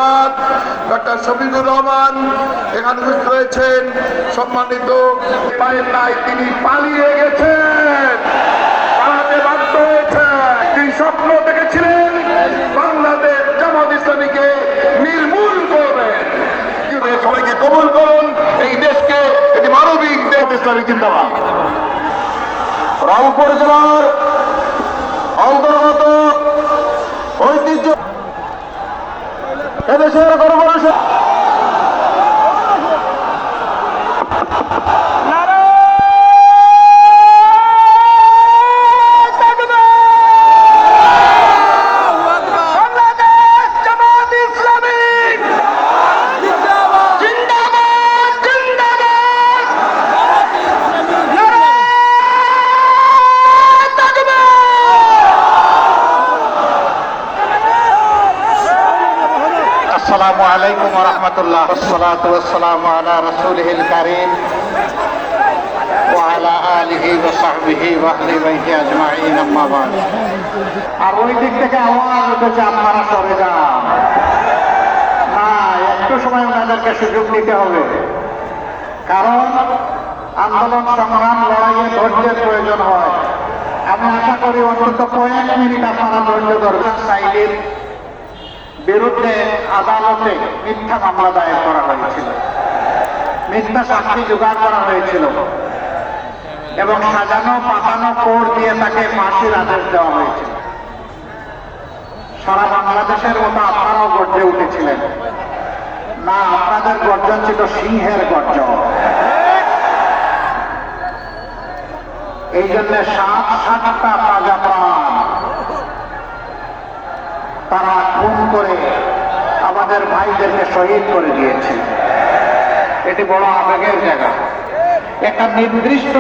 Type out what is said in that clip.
জামাত doctor Shafiqur Rahman এখানে উপস্থিত রয়েছেন। সম্মানিত পারেন নাই, তিনি পালিয়ে গেছেন, পালাতে বাধ্য হয়েছেন। তিনি স্বপ্ন দেখেছিলেন বাংলাদেশ জামাত ইসলামীকে নির্মূল করবেন। সবাইকে কবুল করুন, এই দেশকে একটি মানবিক দেশ ইসলামী জিন্দাবাদ। রংপুর জেলার অন্তর্গত ঐতিহ্য এদেশের কর্পোরেশন আসসালামু আলাইকুম ওয়া রাহমাতুল্লাহ ওয়াসসালাতু ওয়াসসালামু আলা রাসূলিল কারীম ওয়া আলা আলিহি ওয়া সাহবিহি ওয়া আহলি বাইতি আজমাইন, আম্মা বা'দ। আর ওই দিক থেকে আওয়াজ উঠেছে আপনারা সরে যান। না, একটু সময় ওনাদেরকে সুযোগ দিতে হবে, কারণ আন্দোলন সংগ্রাম লড়াইয়ে ধৈর্যের প্রয়োজন হয়। আমি আশা করি অন্তত কয়েক মিনিট আপনারা ধৈর্য ধরবেন। সাইদির বিরুদ্ধে আদালতে মিথ্যা মামলা দায়ের করা হয়েছিল, মিথ্যা সাক্ষী জোগাড় করা হয়েছিল এবং সাজানো পাতানো কোর্ট দিয়ে তাকে ফাঁসির আদেশ দেওয়া হয়েছিল। সারা বাংলাদেশের মতো আপনারাও গর্জে উঠেছিলেন। না, আপনাদের গর্জন ছিল সিংহের গর্জন। এই জন্য সাতটা তাজা প্রাণ তারা খুন করে আমাদের ভাইদেরকে শহীদ করে দিয়েছে। এটি বড় আবেগের জায়গা। একটা নির্দিষ্ট